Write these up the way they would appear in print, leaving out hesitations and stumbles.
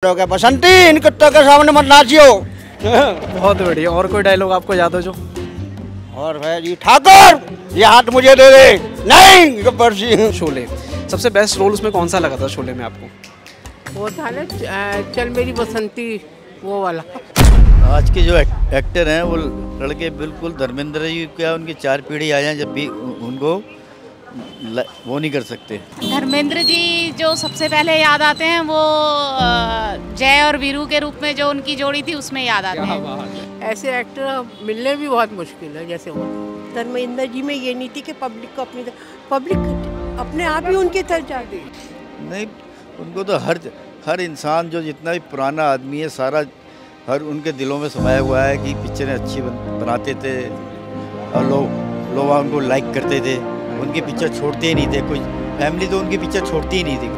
हो गया बसंती, इन कुत्तों के सामने मत नाचियो। बहुत बढ़िया। और कोई डायलॉग आपको याद हो जो? और भाई जी ठाकुर ये हाथ मुझे दे दे। नहीं गब्बर सिंह। शोले सबसे बेस्ट रोल उसमें कौन सा लगा था शोले में आपको? वो था ना चल मेरी बसंती, वो वाला। आज के जो एक्टर हैं वो लड़के बिल्कुल धर्मेंद्र जी क्या उनकी 4 पीढ़ी आ जाए जब भी उनको वो नहीं कर सकते। धर्मेंद्र जी जो सबसे पहले याद आते हैं वो जय और वीरू के रूप में जो उनकी जोड़ी थी उसमें याद आते हैं। ऐसे एक्टर मिलने भी बहुत मुश्किल है जैसे वो। धर्मेंद्र जी में ये नहीं थी कि पब्लिक अपने आप ही उनकी तरफ जाती। नहीं, उनको तो हर इंसान जो जितना भी पुराना आदमी है सारा हर उनके दिलों में समाया हुआ है कि पिक्चरें अच्छी बनाते थे और लोग उनको लाइक करते थे। उनकी पिक्चर छोड़ते ही नहीं थे, कोई फैमिली तो उनकी पिक्चर छोड़ती ही नहीं थी।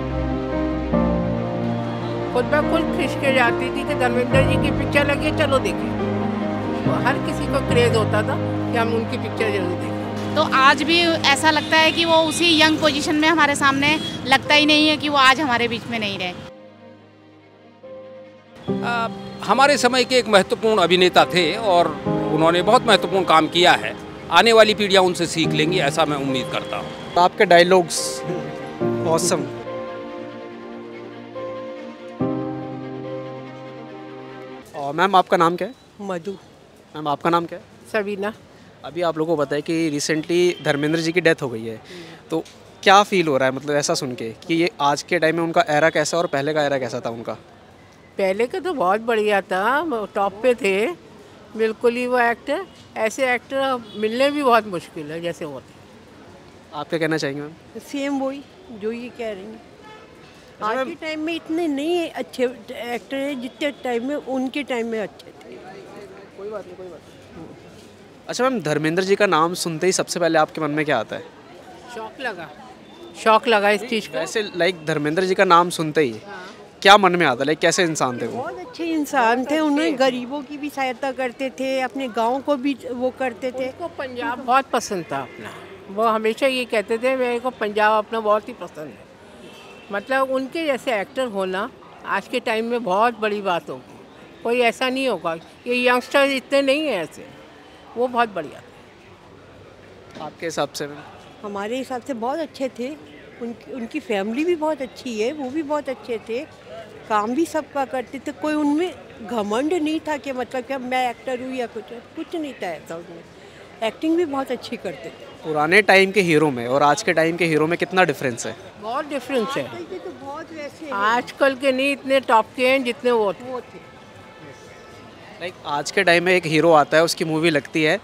खुद ब खुद खिंच के जाती थी कि धर्मेंद्र जी की पिक्चर लगी चलो देखें। तो हर किसी को क्रेज होता था कि हम उनकी पिक्चर जरूर देखें। तो आज भी ऐसा लगता है कि वो उसी यंग पोजीशन में हमारे सामने, लगता ही नहीं है कि वो आज हमारे बीच में नहीं रहे। हमारे समय के एक महत्वपूर्ण अभिनेता थे और उन्होंने बहुत महत्वपूर्ण काम किया है। आने वाली पीढ़ियां उनसे सीख लेंगी, ऐसा मैं उम्मीद करता हूँ। आपके डायलॉग्स ऑसम। और मैम आपका नाम क्या है? मधु। मैम आपका नाम क्या है? सबीना। अभी आप लोगों को बताया कि रिसेंटली धर्मेंद्र जी की डेथ हो गई है, तो क्या फील हो रहा है मतलब ऐसा सुन के कि ये आज के टाइम में उनका एरा कैसा और पहले का एरा कैसा था उनका? पहले का तो बहुत बढ़िया था, टॉप पे थे बिल्कुल ही वो एक्टर। ऐसे एक्टर मिलने भी बहुत मुश्किल है जैसे वो थे। आप क्या कहना चाहेंगे मैम? सेम वही जो ये कह रही हैं। आज के टाइम में इतने नहीं अच्छे एक्टर हैं जितने टाइम में उनके टाइम में अच्छे थे। कोई बात नहीं। अच्छा मैम, धर्मेंद्र जी का नाम सुनते ही सबसे पहले आपके मन में क्या आता है? शौक लगा इस चीज़ का। वैसे लाइक धर्मेंद्र जी का नाम सुनते ही क्या मन में आता है? कैसे इंसान थे वो? बहुत अच्छे इंसान थे। उन्होंने गरीबों की भी सहायता करते थे, अपने गांव को भी वो करते थे। उनको पंजाब बहुत पसंद था अपना। वो हमेशा ये कहते थे मेरे को पंजाब अपना बहुत ही पसंद है। मतलब उनके जैसे एक्टर होना आज के टाइम में बहुत बड़ी बात होगी। कोई ऐसा नहीं होगा, ये यंगस्टर इतने नहीं हैं ऐसे। वो बहुत बढ़िया थे। आपके हिसाब से? हमारे हिसाब से बहुत अच्छे थे। उनकी फैमिली भी बहुत अच्छी है, वो भी बहुत अच्छे थे, काम भी सबका करते थे। कोई उनमें घमंड नहीं था कि मतलब कि मैं एक्टर हूँ या कुछ नहीं था ऐसा। उनमें एक्टिंग भी बहुत अच्छी करते थे। पुराने टाइम के हीरो में और आज के टाइम के हीरो में कितना डिफरेंस है? बहुत डिफरेंस है। आजकल के तो बहुत वैसे आजकल के नहीं इतने टॉप के हैं जितने वो थे। लाइक आज के टाइम में एक हीरो आता है, उसकी मूवी लगती है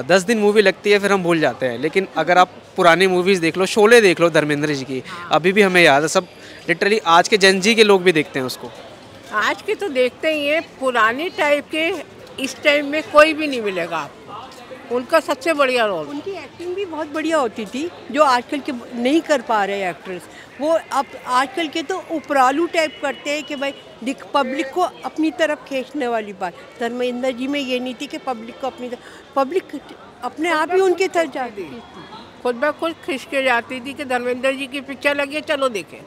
10 दिन मूवी लगती है, फिर हम भूल जाते हैं। लेकिन अगर आप पुरानी मूवीज़ देख लो, शोले देख लो धर्मेंद्र जी की, अभी भी हमें याद है। सब लिटरली आज के जेनजी के लोग भी देखते हैं उसको। आज के तो देखते ही हैं। पुराने टाइप के इस टाइम में कोई भी नहीं मिलेगा आपको। उनका सबसे बढ़िया रोल। उनकी एक्टिंग भी बहुत बढ़िया होती थी जो आजकल के नहीं कर पा रहे एक्ट्रेस। वो अब आजकल के तो उपरालू टाइप करते हैं कि भाई पब्लिक को अपनी तरफ खींचने वाली बात। धर्मेंद्र जी में ये नहीं थी कि पब्लिक को पब्लिक अपने आप ही उनकी तरफ जाती थी। खुद ब खुद खिंच के जाती थी कि धर्मेंद्र जी की पिक्चर लगी है चलो देखें।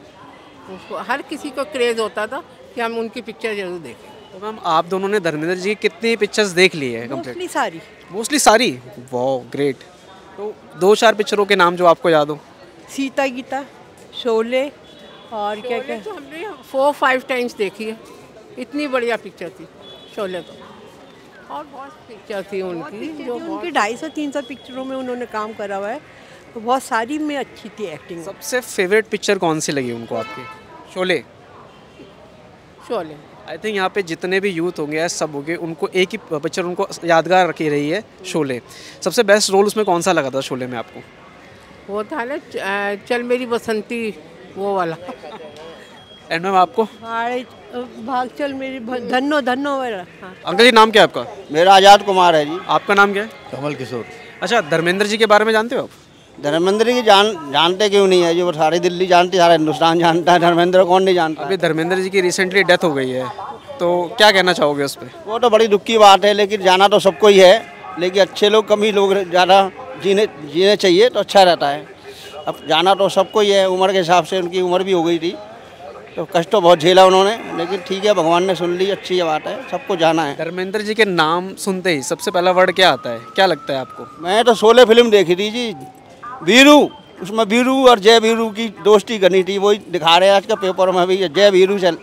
उसको हर किसी को क्रेज होता था कि हम उनकी पिक्चर जरूर देखें। तो मैम आप दोनों ने धर्मेंद्र जी की कितनी पिक्चर्स देख ली है? मोस्टली सारी। वाह ग्रेट। तो 2-4 पिक्चरों के नाम जो आपको याद हो? सीता गीता, शोले और क्या तो हमने 4-5 टाइम्स देखी है। इतनी बढ़िया पिक्चर थी शोले तो। और बहुत पिक्चर थी उनकी जो उनकी 250-300 पिक्चरों में उन्होंने काम करा हुआ है। तो बहुत सारी में अच्छी थी एक्टिंग। सबसे फेवरेट पिक्चर कौन सी लगी उनको आपकी? शोले। आई थिंक यहाँ पे जितने भी यूथ होंगे सब होंगे, उनको एक ही पिक्चर उनको यादगार रखी रही है, शोले। सबसे बेस्ट रोल उसमें कौन सा लगा था शोले में आपको? वो था ना चल मेरी बसंती, वो वाला। एंड मैम आपको? भाग चल मेरी धन्नो वाला। हाँ। अंकल जी नाम क्या है आपका? मेरा आजाद कुमार है जी। आपका नाम क्या है? कमल किशोर। अच्छा, धर्मेंद्र जी के बारे में जानते हो आप? धर्मेंद्र की जानते क्यों नहीं है? जो सारी दिल्ली जानती, सारा हिंदुस्तान जानता है। धर्मेंद्र कौन नहीं जानता? अभी धर्मेंद्र जी की रिसेंटली डेथ हो गई है, तो क्या कहना चाहोगे उस पर? वो तो बड़ी दुख की बात है, लेकिन जाना तो सबको ही है। लेकिन अच्छे लोग कम ही लोग ज़्यादा जीने चाहिए तो अच्छा रहता है। अब जाना तो सबको ही है। उम्र के हिसाब से उनकी उम्र भी हो गई थी, तो कष्ट तो बहुत झेला उन्होंने, लेकिन ठीक है, भगवान ने सुन ली, अच्छी बात है, सबको जाना है। धर्मेंद्र जी के नाम सुनते ही सबसे पहला वर्ड क्या आता है, क्या लगता है आपको? मैं तो शोले फिल्म देखी थी जी, वीरू, उसमें वीरू और जय वीरू की दोस्ती करनी थी, वही दिखा रहे हैं आज का पेपर में भी, जय वीरू चल,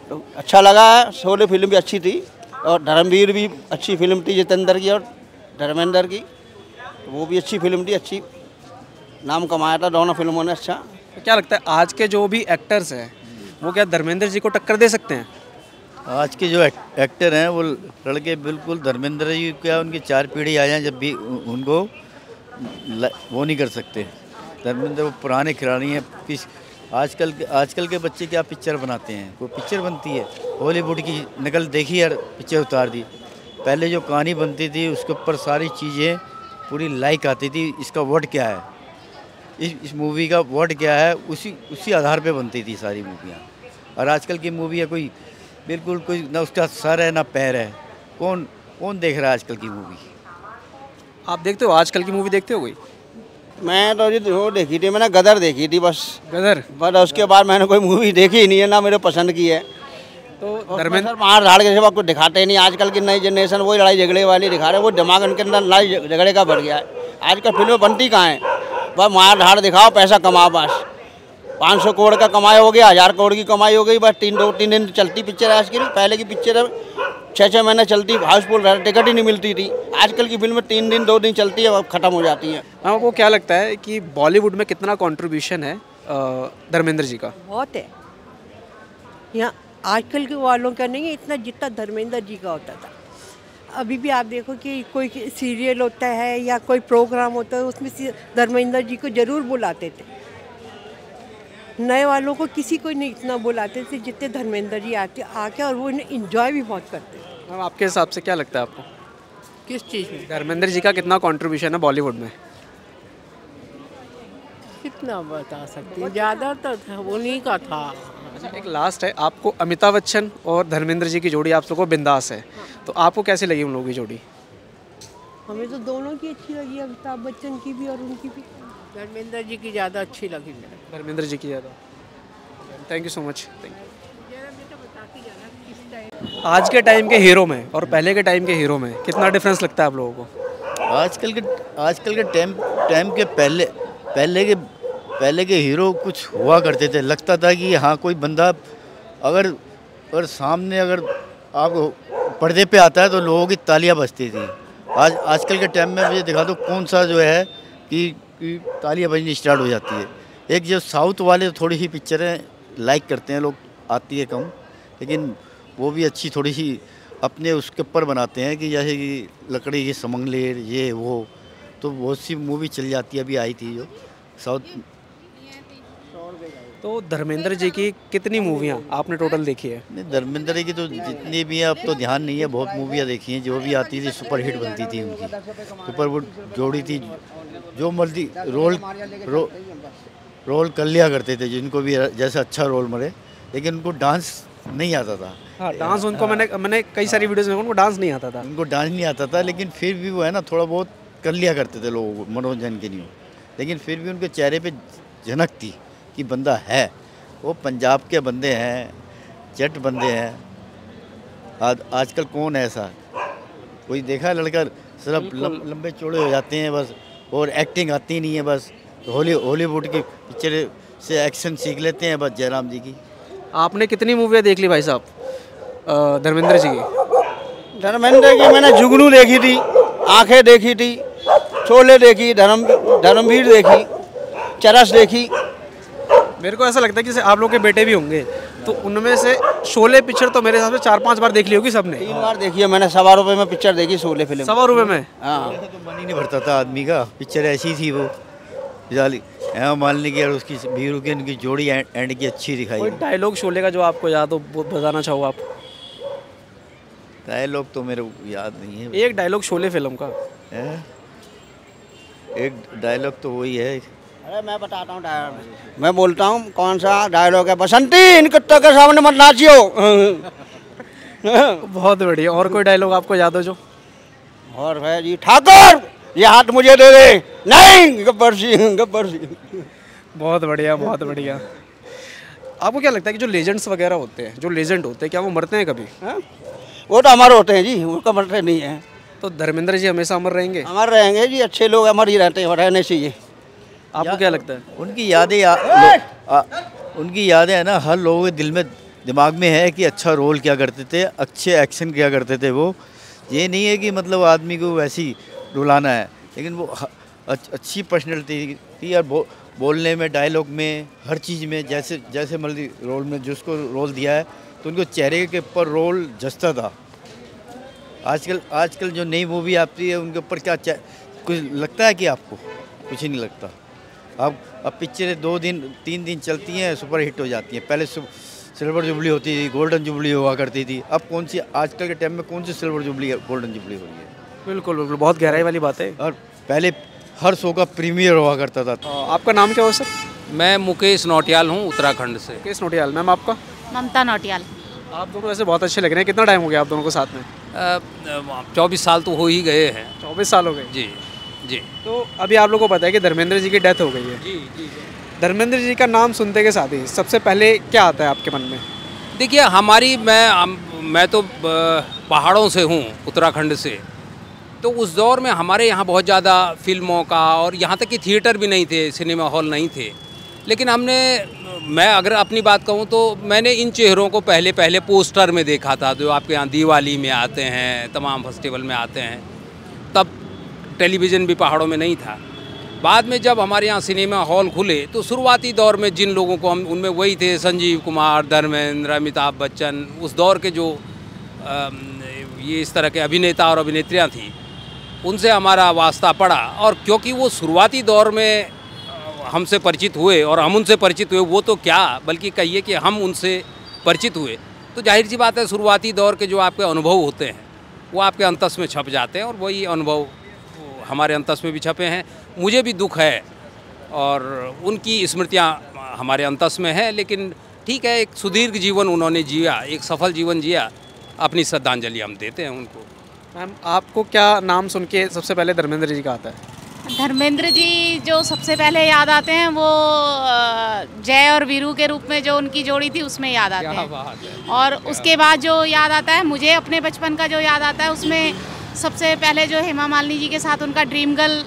तो अच्छा लगा है। शोले फिल्म भी अच्छी थी और धर्मवीर भी अच्छी फिल्म थी, जितेंद्र की और धर्मेंद्र की, तो वो भी अच्छी फिल्म थी, अच्छी नाम कमाया था दोनों फिल्मों ने। अच्छा, तो क्या लगता है आज के जो भी एक्टर्स हैं वो क्या धर्मेंद्र जी को टक्कर दे सकते हैं? आज के जो एक्टर हैं वो लड़के बिल्कुल धर्मेंद्र जी, क्या उनकी 4 पीढ़ी आ जाए जब भी उनको वो नहीं कर सकते। धर्मेंद्र वो पुराने खिलाड़ी हैं। आजकल के बच्चे क्या पिक्चर बनाते हैं, कोई पिक्चर बनती है हॉलीवुड की नकल देखी यार, पिक्चर उतार दी। पहले जो कहानी बनती थी उसके ऊपर सारी चीज़ें पूरी लाइक आती थी, इसका वर्ड क्या है, इस मूवी का वर्ड क्या है, उसी आधार पे बनती थी सारी मूवियाँ। और आजकल की मूवी है कोई बिल्कुल कोई ना उसका सर है ना पैर है, कौन देख रहा है आजकल की मूवी? आप देखते हो आजकल की मूवी, देखते हो कोई? मैं तो जी वो देखी थी, मैंने गदर देखी थी बस, गदर, बस उसके बाद मैंने कोई मूवी देखी ही नहीं है, ना मेरे पसंद की है। तो धर्मेंद्र मार धाड़ के सिवा कुछ दिखाते ही नहीं। आजकल की नई जनरेशन वही लड़ाई झगड़े वाली दिखा रहे हैं, वो दिमाग उनके अंदर लड़ाई झगड़े का बढ़ गया है। आजकल फिल्में बनती कहाँ हैं, बस मार धाड़ दिखाओ, पैसा कमाओ, बस 500 करोड़ का कमाई हो गया, 1000 करोड़ की कमाई हो गई, बस 2-3 दिन चलती पिक्चर है। आज की पहले की पिक्चर 6-6 महीने चलती, हाउसफुल टिकट ही नहीं मिलती थी। आजकल की फिल्म 3 दिन 2 दिन चलती है, ख़त्म हो जाती है। आपको क्या लगता है कि बॉलीवुड में कितना कंट्रीब्यूशन है धर्मेंद्र जी का? बहुत है, यहाँ आजकल के वालों का नहीं है इतना जितना धर्मेंद्र जी का होता था। अभी भी आप देखो कि कोई सीरियल होता है या कोई प्रोग्राम होता है, उसमें धर्मेंद्र जी को ज़रूर बुलाते थे। नए वालों को किसी को नहीं इतना बुलाते थे जितने धर्मेंद्र जी आके और वो इन्हें इंजॉय भी बहुत करते थे। मैम आपके हिसाब से क्या लगता है आपको, किस चीज़ में? धर्मेंद्र जी का कितना कंट्रीब्यूशन है बॉलीवुड में? कितना बता सकते हैं, ज़्यादातर था उन्हीं का था। एक लास्ट है, आपको अमिताभ बच्चन और धर्मेंद्र जी की जोड़ी आप लोगों को बिंदास है, तो आपको कैसी लगी उन लोगों की जोड़ी? हमें तो दोनों की अच्छी लगी, अमिताभ बच्चन की भी और उनकी भी। धर्मेंद्र जी की ज़्यादा अच्छी लगी मेरे। धर्मेंद्र जी की ज़्यादा। Thank you so much, thank you. आज के टाइम के हीरो में और पहले के टाइम के हीरो में कितना डिफरेंस लगता है आप लोगों को? आजकल के टाइम के पहले के हीरो कुछ हुआ करते थे, लगता था कि हाँ कोई बंदा अगर सामने अगर आप पर्दे पे आता है तो लोगों की तालियां बजती थी। आजकल के टाइम में मुझे दिखा दो कौन सा जो है कि तालियां बजनी स्टार्ट हो जाती है। एक जो साउथ वाले थोड़ी सी पिक्चरें लाइक करते हैं लोग, आती है कम, लेकिन वो भी अच्छी थोड़ी सी अपने उसके ऊपर बनाते हैं कि जैसे कि लकड़ी की समंगलेर ये वो, तो बहुत सी मूवी चल जाती है। अभी आई थी जो साउथ। तो धर्मेंद्र जी की कितनी मूवियाँ आपने टोटल देखी है? नहीं, धर्मेंद्र की तो जितनी भी हैं अब तो ध्यान नहीं है, बहुत मूवियाँ देखी हैं, जो भी आती थी सुपर हिट बनती थी उनकी, सुपर वो जोड़ी थी, जो मर्जी रोल कर लिया करते थे, जिनको भी जैसे अच्छा रोल मरे, लेकिन उनको डांस नहीं आता था। हाँ, डांस उनको मैंने कई सारी वीडियोस में, उनको डांस नहीं आता था। उनको डांस नहीं आता था, लेकिन फिर भी वो है ना थोड़ा बहुत कर लिया करते थे लोगों को मनोरंजन के लिए, लेकिन फिर भी उनके चेहरे पे झनक थी कि बंदा है, वो पंजाब के बंदे हैं, जट बंदे हैं। आजकल कौन है ऐसा, कोई देखा है लड़का सिर्फ लंबे चौड़े हो जाते हैं बस, और एक्टिंग आती नहीं है बस, हॉलीवुड की पिक्चर से एक्शन सीख लेते हैं बस जयराम जी की। आपने कितनी मूवियाँ देख ली भाई साहब धर्मेंद्र जी की? धर्मेंद्र की मैंने जुगनू देखी थी, आंखें देखी थी, शोले देखी, धर्मवीर देखी, चरस देखी। मेरे को ऐसा लगता है कि जैसे आप लोग के बेटे भी होंगे, तो उनमें से शोले पिक्चर तो मेरे हिसाब से 4-5 बार देख ली होगी सबने। 3 बार देखी है मैंने, ₹1.25 में पिक्चर देखी शोले फिल्म। ₹1.25 में? हाँ, तो मन ही नहीं भरता था आदमी का, पिक्चर ऐसी थी वो जाली मालनी की, और उसकी वीरू की उनकी जोड़ी एंड की अच्छी दिखाई। कोई डायलॉग शोले का जो आपको याद हो वो बताना चाहो आप? डायलॉग तो मेरे याद नहीं है। एक डायलॉग शोले फिल्म का है? एक डायलॉग तो वही है। अरे मैं बताता हूँ डायलॉग, मैं बोलता हूँ कौन सा डायलॉग है। बसंती, इन कुत्तों के सामने मत नाचियो। बहुत बढ़िया। और कोई डायलॉग आपको याद हो जो? और है जी, ठाकुर ये हाथ मुझे दे दे। नहीं, गब्बर सिंह, गब्बर सिंह। बहुत बढ़िया, बहुत बढ़िया। आपको क्या लगता है कि जो लेजेंड्स वगैरह होते हैं, जो लेजेंड होते हैं, क्या वो मरते हैं कभी? हैं? वो तो हमारे होते हैं जी, उनका मरते नहीं है। तो धर्मेंद्र जी हमेशा अमर रहेंगे? हमारे रहेंगे जी, अच्छे लोग अमर ही रहते हैं, रहने चाहिए। आपको क्या लगता है? उनकी यादें है ना, हर लोगों के दिल में, दिमाग में है कि अच्छा रोल क्या करते थे, अच्छे एक्शन क्या करते थे वो। ये नहीं है कि मतलब आदमी को वैसी रुलाना है, लेकिन वो अच्छी पर्सनैलिटी थी यार, बोलने में, डायलॉग में, हर चीज़ में, जैसे जैसे मतलब रोल में जिसको रोल दिया है तो उनको चेहरे के ऊपर रोल जचता था। आजकल जो नई मूवी आती है उनके ऊपर क्या कुछ लगता है कि आपको? कुछ ही नहीं लगता। अब पिक्चरें 2 दिन 3 दिन चलती हैं, सुपर हिट हो जाती हैं। पहले सिल्वर जुबली होती थी, गोल्डन जुबली हुआ करती थी। अब कौन सी आजकल के टाइम में कौन सी सिल्वर जुबली, गोल्डन जुबली हो रही है? बिल्कुल बिल्कुल, बहुत गहराई वाली बात है। और पहले हर शो का प्रीमियर हुआ करता था। आपका नाम क्या हो सर? मैं मुकेश नौटियाल हूँ, उत्तराखंड से। मुकेश नौटियाल। मैम आपका? ममता नौटियाल। आप दोनों वैसे बहुत अच्छे लग रहे हैं। कितना टाइम हो गया आप दोनों को साथ में? 24 साल तो हो ही गए हैं। 24 साल हो गए जी जी। तो अभी आप लोगों को पता है कि धर्मेंद्र जी की डेथ हो गई है। जी जी। धर्मेंद्र जी का नाम सुनते के साथ ही सबसे पहले क्या आता है आपके मन में? देखिए, मैं तो पहाड़ों से हूँ, उत्तराखंड से। तो उस दौर में हमारे यहाँ बहुत ज़्यादा फिल्मों का, और यहाँ तक कि थिएटर भी नहीं थे, सिनेमा हॉल नहीं थे। लेकिन मैं अगर अपनी बात कहूँ तो मैंने इन चेहरों को पहले पोस्टर में देखा था, जो आपके यहाँ दिवाली में आते हैं, तमाम फेस्टिवल में आते हैं। तब टेलीविज़न भी पहाड़ों में नहीं था। बाद में जब हमारे यहाँ सिनेमा हॉल खुले तो शुरुआती दौर में जिन लोगों को हम, उनमें वही थे संजीव कुमार, धर्मेंद्र, अमिताभ बच्चन, उस दौर के जो ये इस तरह के अभिनेता और अभिनेत्रियाँ थी, उनसे हमारा वास्ता पड़ा। और क्योंकि वो शुरुआती दौर में हमसे परिचित हुए और हम उनसे परिचित हुए, वो तो क्या, बल्कि कहिए कि हम उनसे परिचित हुए, तो जाहिर सी बात है शुरुआती दौर के जो आपके अनुभव होते हैं वो आपके अंतस में छप जाते हैं, और वही अनुभव हमारे अंतस में भी छपे हैं। मुझे भी दुख है और उनकी स्मृतियाँ हमारे अंतस में है, लेकिन ठीक है, एक सुदीर्घ जीवन उन्होंने जिया, एक सफल जीवन जिया, अपनी श्रद्धांजलि हम देते हैं उनको। मैम आपको क्या नाम सुन के सबसे पहले धर्मेंद्र जी का आता है? धर्मेंद्र जी जो सबसे पहले याद आते हैं वो जय और वीरू के रूप में जो उनकी जोड़ी थी उसमें याद आते हैं। और उसके बाद जो याद आता है मुझे अपने बचपन का, जो याद आता है उसमें सबसे पहले जो हेमा मालिनी जी के साथ उनका ड्रीम गर्ल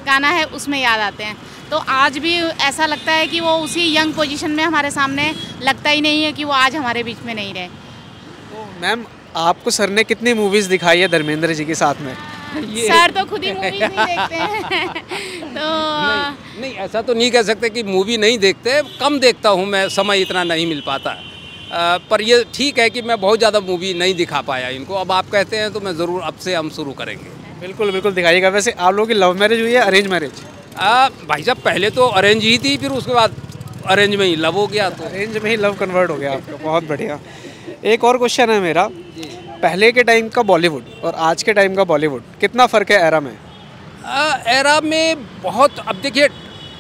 गाना है उसमें याद आते हैं। तो आज भी ऐसा लगता है कि वो उसी यंग पोजीशन में हमारे सामने, लगता ही नहीं है कि वो आज हमारे बीच में नहीं रहे। तो मैम आपको सर ने कितनी मूवीज़ दिखाई है धर्मेंद्र जी के साथ में? सर तो खुद ही मूवीज नहीं देखते हैं तो नहीं, ऐसा तो नहीं कह सकते कि मूवी नहीं देखते, कम देखता हूँ मैं, समय इतना नहीं मिल पाता। पर ये ठीक है कि मैं बहुत ज़्यादा मूवी नहीं दिखा पाया इनको। अब आप कहते हैं तो मैं ज़रूर, अब से हम शुरू करेंगे। बिल्कुल बिल्कुल दिखाइएगा। वैसे आप लोगों की लव मैरिज हुई है, अरेंज मैरिज? भाई साहब, पहले तो अरेंज ही थी, फिर उसके बाद अरेंज में ही लव हो गया। तो अरेंज में ही लव कन्वर्ट हो गया आपका, बहुत बढ़िया। एक और क्वेश्चन है मेरा, पहले के टाइम का बॉलीवुड और आज के टाइम का बॉलीवुड, कितना फ़र्क है एरा में? एरा में बहुत, अब देखिए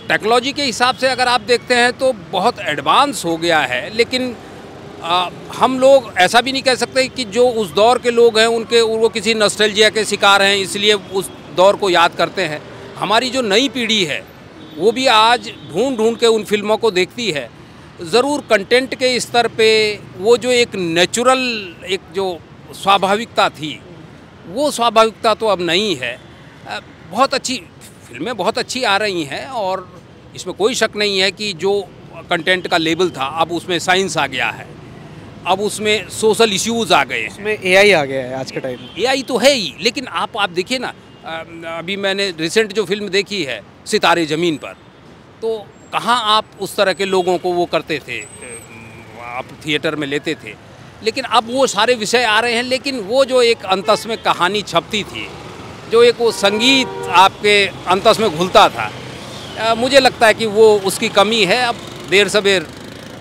टेक्नोलॉजी के हिसाब से अगर आप देखते हैं तो बहुत एडवांस हो गया है, लेकिन हम लोग ऐसा भी नहीं कह सकते कि जो उस दौर के लोग हैं वो किसी नॉस्टैल्जिया के शिकार हैं इसलिए उस दौर को याद करते हैं। हमारी जो नई पीढ़ी है वो भी आज ढूंढ के उन फिल्मों को देखती है। ज़रूर कंटेंट के स्तर पे वो जो एक नेचुरल, एक जो स्वाभाविकता थी, वो स्वाभाविकता तो अब नहीं है। बहुत अच्छी फिल्में बहुत अच्छी आ रही हैं और इसमें कोई शक नहीं है कि जो कंटेंट का लेवल था अब उसमें साइंस आ गया है, अब उसमें सोशल इश्यूज़ आ गए हैं, उसमें एआई आ गया है आज के टाइम में। एआई तो है ही, लेकिन आप देखिए ना, अभी मैंने रिसेंट जो फिल्म देखी है सितारे ज़मीन पर, तो कहाँ आप उस तरह के लोगों को वो करते थे, आप थिएटर में लेते थे, लेकिन अब वो सारे विषय आ रहे हैं। लेकिन वो जो एक अंतस में कहानी छपती थी, जो एक वो संगीत आपके अंतस में घुलता था, मुझे लगता है कि वो उसकी कमी है। अब देर सवेर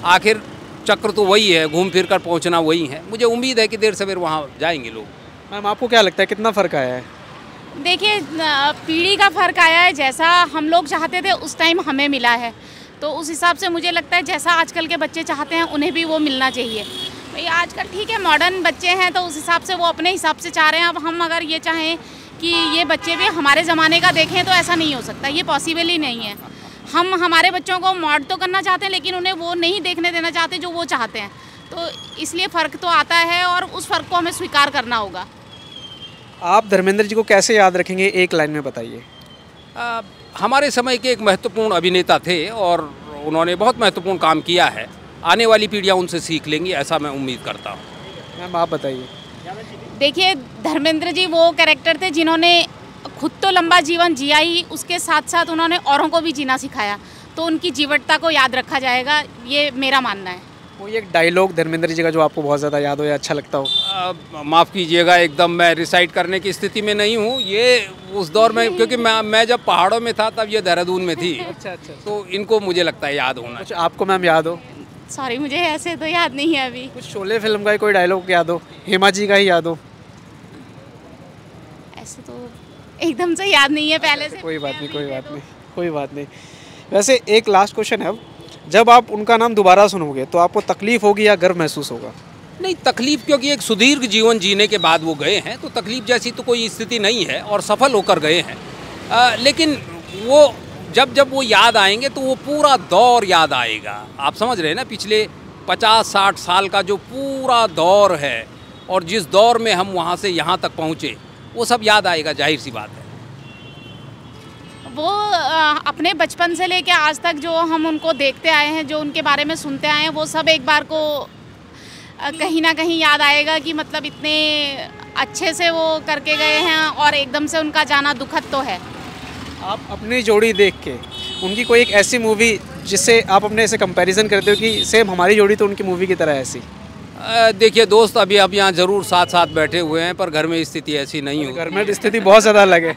आखिर चक्र तो वही है, घूम फिर कर पहुँचना वही है। मुझे उम्मीद है कि देर सवेर वहाँ जाएंगे लोग। मैम आपको क्या लगता है कितना फ़र्क आया है? देखिए, पीढ़ी का फ़र्क आया है। जैसा हम लोग चाहते थे उस टाइम हमें मिला है, तो उस हिसाब से मुझे लगता है जैसा आजकल के बच्चे चाहते हैं उन्हें भी वो मिलना चाहिए। भाई आजकल ठीक है मॉडर्न बच्चे हैं तो उस हिसाब से वो अपने हिसाब से चाह रहे हैं। अब हम अगर ये चाहें कि ये बच्चे भी हमारे ज़माने का देखें तो ऐसा नहीं हो सकता, ये पॉसिबल ही नहीं है। हम हमारे बच्चों को मॉड तो करना चाहते हैं, लेकिन उन्हें वो नहीं देखने देना चाहते जो वो चाहते हैं। तो इसलिए फ़र्क तो आता है और उस फ़र्क को हमें स्वीकार करना होगा। आप धर्मेंद्र जी को कैसे याद रखेंगे, एक लाइन में बताइए। हमारे समय के एक महत्वपूर्ण अभिनेता थे और उन्होंने बहुत महत्वपूर्ण काम किया है। आने वाली पीढ़ियाँ उनसे सीख लेंगी, ऐसा मैं उम्मीद करता हूँ। मैम आप बताइए। देखिए, धर्मेंद्र जी वो कैरेक्टर थे जिन्होंने खुद तो लंबा जीवन जिया ही, उसके साथ साथ उन्होंने औरों को भी जीना सिखाया। तो उनकी जीवटता को याद रखा जाएगा, ये मेरा मानना है। कोई एक डायलॉग धर्मेंद्र जी का जो आपको बहुत ज़्यादा याद हो या अच्छा लगता हो? माफ़ कीजिएगा, एकदम मैं रिसाइट करने की स्थिति में नहीं हूँ। ये उस दौर में, क्योंकि मैं जब पहाड़ों में था तब ये देहरादून में थी। अच्छा। तो इनको मुझे लगता है याद होना। कुछ आपको मैम याद हो? सॉरी, मुझे ऐसे तो याद नहीं है अभी। कुछ शोले फिल्म का ही कोई डायलॉग याद हो, हेमा जी का ही याद हो? ऐसे तो एकदम से याद नहीं है पहले से। कोई बात नहीं। वैसे एक लास्ट क्वेश्चन है, अब जब आप उनका नाम दोबारा सुनोगे तो आपको तकलीफ होगी या गर्व महसूस होगा? नहीं, तकलीफ, क्योंकि एक सुदीर्घ जीवन जीने के बाद वो गए हैं, तो तकलीफ जैसी तो कोई स्थिति नहीं है और सफल होकर गए हैं। लेकिन वो जब वो याद आएंगे तो वो पूरा दौर याद आएगा। आप समझ रहे हैं ना, पिछले 50-60 साल का जो पूरा दौर है और जिस दौर में हम वहाँ से यहाँ तक पहुँचे, वो सब याद आएगा, जाहिर सी बात है। वो अपने बचपन से लेके आज तक जो हम उनको देखते आए हैं, जो उनके बारे में सुनते आए हैं, वो सब एक बार को कहीं ना कहीं याद आएगा कि मतलब इतने अच्छे से वो करके गए हैं और एकदम से उनका जाना दुखद तो है। आप अपनी जोड़ी देख के उनकी कोई एक ऐसी मूवी जिससे आप अपने ऐसे कंपैरिजन करते हो कि सेम हमारी जोड़ी तो उनकी मूवी की तरह ऐसी? देखिए दोस्त, अभी आप यहाँ ज़रूर साथ साथ बैठे हुए हैं, पर घर में स्थिति ऐसी नहीं हो। घर में स्थिति बहुत ज़्यादा अलग है।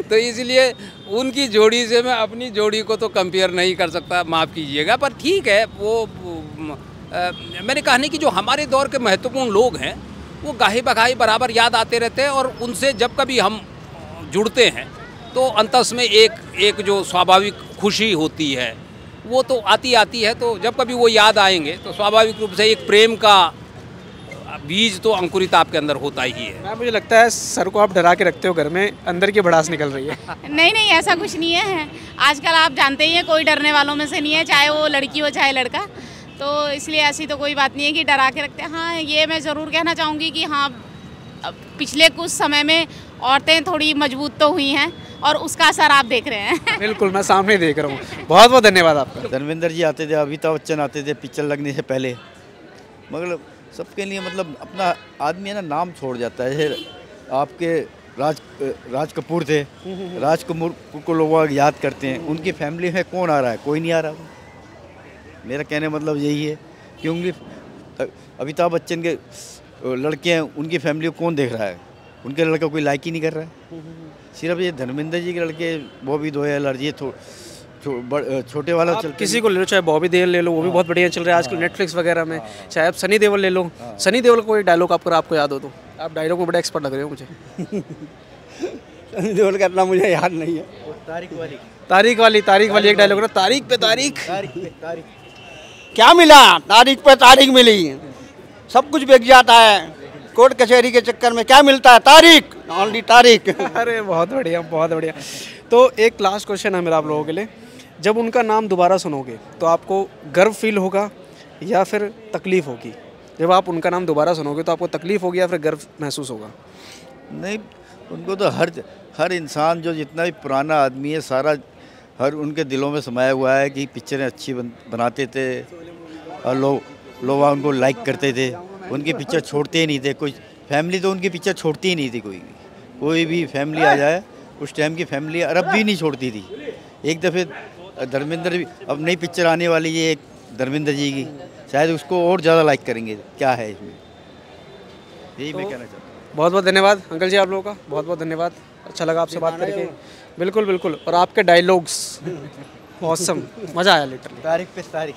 तो इसलिए उनकी जोड़ी से मैं अपनी जोड़ी को तो कंपेयर नहीं कर सकता, माफ़ कीजिएगा। पर ठीक है, मैंने कहने की जो हमारे दौर के महत्वपूर्ण लोग हैं वो गाहे बगाहे बराबर याद आते रहते हैं, और उनसे जब कभी हम जुड़ते हैं तो अंतस में एक जो स्वाभाविक खुशी होती है वो तो आती है। तो जब कभी वो याद आएंगे तो स्वाभाविक रूप से एक प्रेम का बीज तो अंकुरित आपके अंदर होता ही है। मुझे लगता है सर को आप डरा के रखते हो घर में, अंदर की भड़ास निकल रही है। नहीं, ऐसा कुछ नहीं है। आजकल आप जानते ही हैं, कोई डरने वालों में से नहीं है, चाहे वो लड़की हो चाहे लड़का। तो इसलिए ऐसी तो कोई बात नहीं है कि डरा के रखते हैं। हाँ, ये मैं ज़रूर कहना चाहूँगी कि हाँ, पिछले कुछ समय में औरतें थोड़ी मजबूत तो हुई हैं और उसका असर आप देख रहे हैं। बिल्कुल, मैं सामने देख रहा हूँ। बहुत बहुत धन्यवाद आपका। धर्मेंद्र जी आते थे, अमिताभ बच्चन आते थे पिक्चर लगने से पहले। मतलब सबके लिए मतलब अपना आदमी है ना, नाम छोड़ जाता है। जैसे आपके राज कपूर थे, राज कपूर को लोग याद करते हैं। उनकी फैमिली में कौन आ रहा है? कोई नहीं आ रहा। मेरा कहने मतलब यही है, क्योंकि अमिताभ बच्चन के लड़के हैं, उनकी फैमिली को कौन देख रहा है? उनके लड़का कोई लाइक ही नहीं कर रहा है। सिर्फ ये धर्मेंद्र जी के लड़के बॉबी देओल, ये छोटे वाला चल, किसी को ले लो, चाहे बॉबी देओल ले लो, वो भी बहुत बढ़िया चल रहा है आजकल नेटफ्लिक्स वगैरह में। चाहे आप सनी देओल ले लो, सनी देओल का कोई डायलॉग आपको याद हो तो? आप डायलॉग में बड़े एक्सपर्ट लग रहे हो मुझे। सनी देओल का इतना मुझे याद नहीं है। तारीख वाली एक डायलॉग ना, तारीख पे तारीख। क्या मिला? तारीख पे तारीख मिली, सब कुछ बिक जाता है। कोर्ट कचहरी के चक्कर में क्या मिलता है? तारीख, ओनली तारीख। अरे बहुत बढ़िया। तो एक लास्ट क्वेश्चन है मेरा आप लोगों के लिए। जब उनका नाम दोबारा सुनोगे तो आपको गर्व फील होगा या फिर तकलीफ होगी? जब आप उनका नाम दोबारा सुनोगे तो आपको तकलीफ होगी या फिर गर्व महसूस होगा? नहीं, उनको तो हर इंसान जो जितना भी पुराना आदमी है, सारा हर उनके दिलों में समाया हुआ है कि पिक्चरें अच्छी बनाते थे और लोग उनको लाइक करते थे। उनकी पिक्चर छोड़ते ही नहीं थे। कोई फैमिली तो उनकी पिक्चर छोड़ती ही नहीं थी। कोई भी फैमिली आ जाए, उस टाइम की फैमिली अरब भी नहीं छोड़ती थी। एक दफ़े धर्मेंद्र, अब नई पिक्चर आने वाली है एक धर्मेंद्र जी की, शायद उसको और ज़्यादा लाइक करेंगे। क्या है इसमें, यही मैं कहना चाहता हूँ। बहुत बहुत धन्यवाद अंकल जी, आप लोगों का बहुत बहुत धन्यवाद। अच्छा लगा आपसे बात करके। बिल्कुल। और आपके डायलॉग्स ऑसम, मज़ा आया लिटरली। तारीख पे तारीख।